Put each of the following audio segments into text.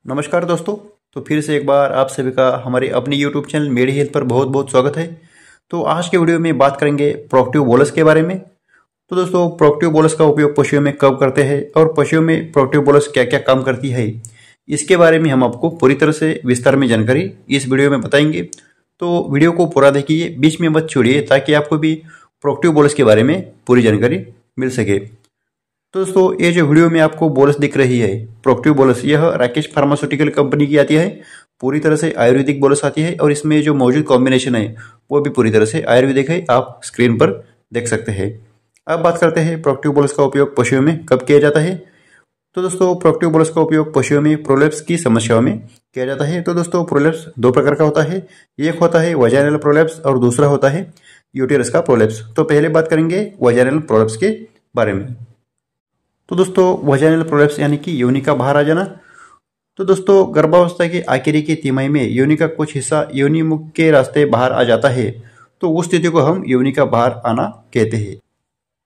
नमस्कार दोस्तों। तो फिर से एक बार आप सभी का हमारे अपने YouTube चैनल मेडी हेल्थ पर बहुत बहुत स्वागत है। तो आज के वीडियो में बात करेंगे प्रोक्टिव बोलस के बारे में। तो दोस्तों, प्रोक्टिव बोलस का उपयोग पशुओं में कब करते हैं और पशुओं में प्रोक्टिव बोलस क्या क्या काम करती है, इसके बारे में हम आपको पूरी तरह से विस्तार में जानकारी इस वीडियो में बताएंगे। तो वीडियो को पूरा देखिए, बीच में मत छोड़िए, ताकि आपको भी प्रोक्टिव बोलस के बारे में पूरी जानकारी मिल सके। तो दोस्तों, ये जो वीडियो में आपको बोलस दिख रही है, प्रोक्टिव बोलस, यह राकेश फार्मास्यूटिकल कंपनी की आती है। पूरी तरह से आयुर्वेदिक बोलस आती है और इसमें जो मौजूद कॉम्बिनेशन है वो भी पूरी तरह से आयुर्वेदिक है, आप स्क्रीन पर देख सकते हैं। अब बात करते हैं प्रोक्टिव बोलस का उपयोग पशुओं में कब किया जाता है। तो दोस्तों, प्रोक्टिव बोलस का उपयोग पशुओं में प्रोलेप्स की समस्याओं में किया जाता है। तो दोस्तों, प्रोलेप्स दो प्रकार का होता है, एक होता है वजाइनल प्रोलेप्स और दूसरा होता है यूटेरस का प्रोलेप्स। तो पहले बात करेंगे वजाइनल प्रोलेप्स के बारे में। तो दोस्तों, वजाइनल प्रोलेप्स यानी कि योनि का बाहर आ जाना। तो दोस्तों, गर्भावस्था के आखिरी की तिमाही में योनि का कुछ हिस्सा योनि मुख के रास्ते बाहर आ जाता है, तो उस स्थिति को हम योनि का बाहर आना कहते हैं।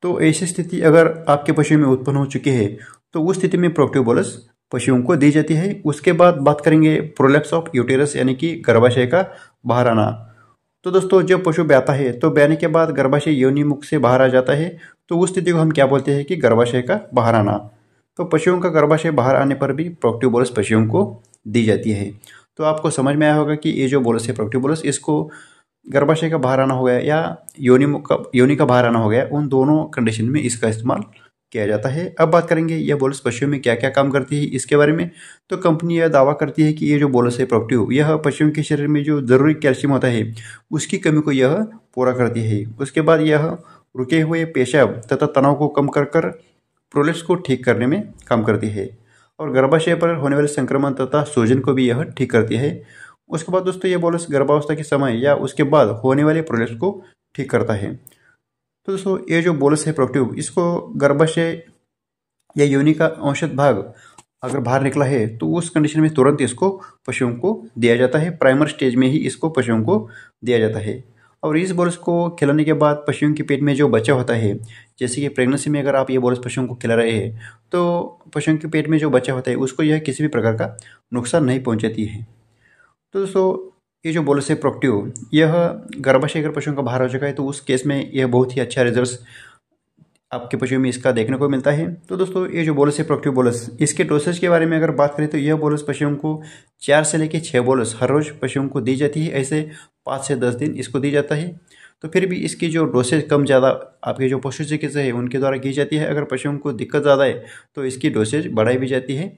तो ऐसी स्थिति अगर आपके पशु में उत्पन्न हो चुकी है तो उस स्थिति में प्रोक्टिव बोलस पशुओं को दी जाती है। उसके बाद बात करेंगे प्रोलेप्स ऑफ यूटेरस यानी कि गर्भाशय का बाहर आना। तो दोस्तों, जब पशु ब्याता है तो ब्याने के बाद गर्भाशय योनि मुख से बाहर आ जाता है, तो उस स्थिति को हम क्या बोलते हैं कि गर्भाशय का बाहर आना। तो पशुओं का गर्भाशय बाहर आने पर भी प्रोक्टिव बोलस पशुओं को दी जाती है। तो आपको समझ में आया होगा कि ये जो बोलस है प्रोक्टिव बोलस, इसको गर्भाशय का बाहर आना हो गया या योनि का बाहर आना हो गया, उन दोनों कंडीशन में इसका इस्तेमाल किया जाता है। अब बात करेंगे यह बोलस पशुओं में क्या क्या काम करती है इसके बारे में। तो कंपनी यह दावा करती है कि ये जो बोलस है प्रोक्टिव, यह पशुओं के शरीर में जो जरूरी कैल्शियम होता है उसकी कमी को यह पूरा करती है। उसके बाद यह रुके हुए पेशाब तथा तनाव को कम कर कर प्रोलेप्स को ठीक करने में काम करती है और गर्भाशय पर होने वाले संक्रमण तथा सूजन को भी यह ठीक करती है। उसके बाद दोस्तों, ये बोलस गर्भावस्था के समय या उसके बाद होने वाले प्रोलेप्स को ठीक करता है। तो दोस्तों, ये जो बोलस है प्रोक्टिव, इसको गर्भाशय या योनि का औषध भाग अगर बाहर निकला है तो उस कंडीशन में तुरंत इसको पशुओं को दिया जाता है। प्राइमर स्टेज में ही इसको पशुओं को दिया जाता है। और इस बोलस को खिलाने के बाद पशुओं के पेट में जो बच्चा होता है, जैसे कि प्रेगनेंसी में अगर आप ये बोलस पशुओं को खिला रहे हैं तो पशुओं के पेट में जो बच्चा होता है उसको यह किसी भी प्रकार का नुकसान नहीं पहुंचाती है। तो दोस्तों, ये जो बोलस है प्रोक्टिव, यह गर्भाशय अगर पशुओं का बाहर हो चुका है तो उस केस में यह बहुत ही अच्छा रिजल्ट आपके पशुओं में इसका देखने को मिलता है। तो दोस्तों, ये जो बोलस है प्रोक्टिव बोलस, इसके डोसेज के बारे में अगर बात करें तो यह बोलस पशुओं को 4 से लेकर 6 बोलस हर रोज पशुओं को दी जाती है। ऐसे 5 से 10 दिन इसको दी जाता है। तो फिर भी इसकी जो डोसेज कम ज़्यादा आपके जो पशु चिकित्सक है उनके द्वारा की जाती है। अगर पशुओं को दिक्कत ज़्यादा है तो इसकी डोसेज बढ़ाई भी जाती है।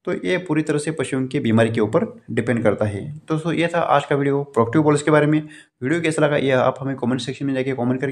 तो ये पूरी तरह से पशुओं की बीमारी के ऊपर डिपेंड करता है। तो दोस्तों, ये था आज का वीडियो प्रोक्टिव बोलस के बारे में। वीडियो कैसा लगा यह आप हमें कमेंट सेक्शन में जाके कमेंट करके